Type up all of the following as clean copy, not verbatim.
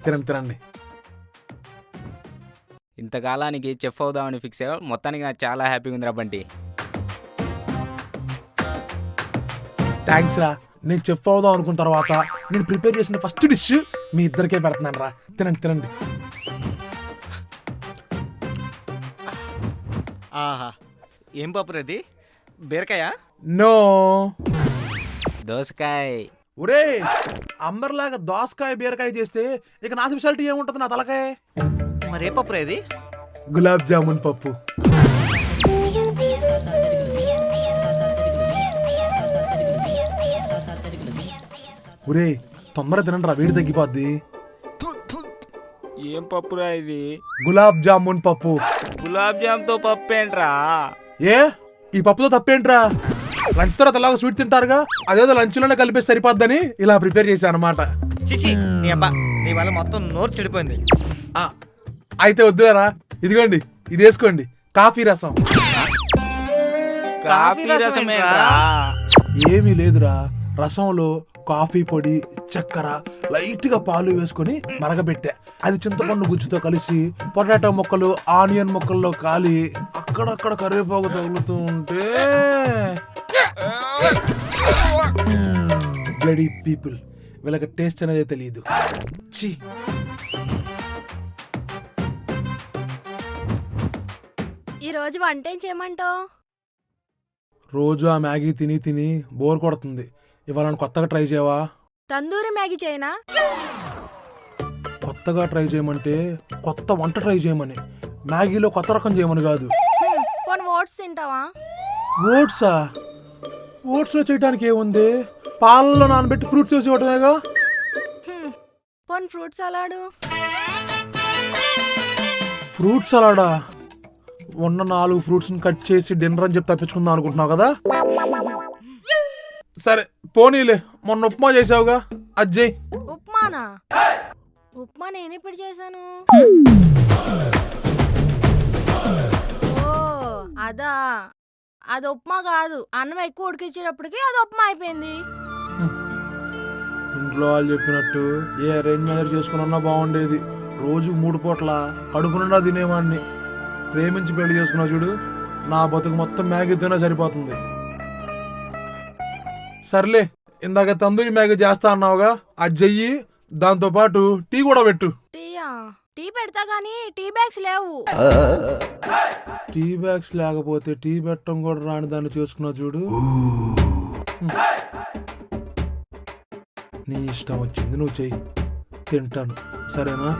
తినండి తినండి. ఇంతకాలానికి చెఫ్ అవుదామని ఫిక్స్ అయ్యా. మొత్తానికి నాకు చాలా హ్యాపీగా ఉందిరా బంటి. థ్యాంక్స్ రా. నేను చెఫ్ అవుదాం అనుకున్న తర్వాత నేను ప్రిపేర్ చేసిన ఫస్ట్ డిష్ మీ ఇద్దరికే పెడుతున్నాను రా. తినండి తినండి. ఆహా, ఏం పప్పు అది? బీరకాయ? నో. దోసకాయ. ఒరే, అందరిలాగా దోసకాయ బీరకాయ చేస్తే ఇక నా స్పెషాలిటీ ఏముంటుంది నా తలకాయ? మరే పప్పు అది? గులాబ్ జామున్ పప్పు. ఒరే, తొందర తినండి రా, వేడి తగ్గిపోద్ది. ఏం పప్పురా ఇది? గులాబ్ జామున్ పప్పు. గులాబ్ జామ్తో పప్పు ఏంట్రా? ఏ, ఈ పప్పుతో తప్పేంట్రా? లంచ్ తర్వాత అలాగా స్వీట్ తింటారుగా, అదేదో లంచ్లోనే కలిపేసి సరిపోద్దని ఇలా ప్రిపేర్ చేశాను అనమాట. చిచి, నీ అబ్బా, నీ వల్ల మొత్తం నోరు చెడిపోయింది. అయితే వద్దురా, ఇదిగోండి, ఇది వేసుకోండి, కాఫీ రసం. కాఫీ రసం ఏంట్రా? ఏమీ లేదురా, రసంలో కాఫీ పొడి, చక్కెర, లైట్ గా పాలు వేసుకొని మరగబెట్టా. అది చింతపండు గుజ్జుతో కలిసి పొటాటో ముక్కలు, ఆనియన్ ముక్కల్లో కాలి అక్కడక్కడ కరివేపాకు తగులుతూ ఉంటే బ్లడీ పీపుల్, వీళ్ళకి టేస్ట్ అనేది తెలియదు. ఛీ. ఈ రోజు వంట ఏం చేయమంటావు? రోజు ఆ మ్యాగీ తిని తిని బోర్ కొడుతుంది. ఇవాళ కొత్తగా ట్రై చేయవా? తందూరి మ్యాగీ చేయనా? కొత్తగా ట్రై చేయమంటే కొత్త వంట ట్రై చేయమని, మ్యాగీలో కొత్త రకం చేయమని కాదు. పోనీ ఓట్స్ తింటావా? ఓట్సా? ఓట్స్లో చేయడానికి ఏముంది, పాలలో నానబెట్టి ఫ్రూట్స్ వేసి ఇవ్వటమేగా. పోనీ ఫ్రూట్ సలాడు? ఫ్రూట్ సలాడా? ఉన్న 4 ఫ్రూట్స్ని కట్ చేసి డిన్నర్ అని చెప్పి తప్పించుకుందాం అనుకుంటున్నావు కదా. సరే పోనీలే, మొన్న ఉప్మా చేసావుగా, అది చేయి. ఉప్మానా? ఉప్మా నేను ఇప్పుడు చేశాను. ఓ అదా, అది ఉప్మా కాదు. అన్నం ఎక్కువ ఉడికించేటప్పటికి అది ఉప్మా అయిపోయింది. ఇంట్లో వాళ్ళు చెప్పినట్టు ఏ అరేంజ్ మ్యారేజ్ చేసుకున్నా బాగుండేది. రోజు 3 పూట్ల కడుపు నిండా తినేవాడిని. ప్రేమించి పెళ్లి చేసుకున్నావు చూడు, నా బతుకు మొత్తం మ్యాగీతోనే సరిపోతుంది. సర్లే, ఇందాక తందూరి మ్యాగీ చేస్తా అన్నావుగా, అది చెయ్యి. దాంతో పాటు టీ కూడా పెట్టు. టీయా? టీ పెడతా గానీ టీ బ్యాగ్స్ లేవు. టీ బ్యాగ్స్ లేకపోతే టీ పెట్టడం కూడా రాని దాన్ని చేసుకున్నావు చూడు. నీ ఇష్టం వచ్చింది నువ్వు చెయ్యి, తింటాను, సరేనా?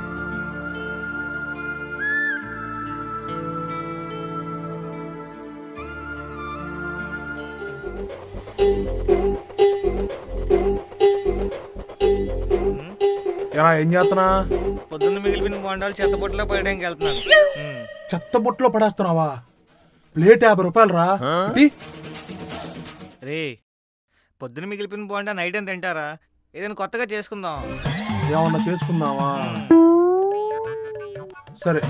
ఎలా, ఏం చేస్తున్నా? పొద్దున్న మిగిలిపోయిన బొండాలు చెత్తబొట్టులో పడడానికి వెళ్తున్నాను. చెత్త బుట్టలో పడేస్తున్నావా? ప్లేట్ 50 రూపాయలు రా. రే, పొద్దున్న మిగిలిపోయిన బొండా నైట్ అని తింటారా? ఏదైనా కొత్తగా చేసుకుందాం. ఏమన్నా చేసుకుందామా? సరే,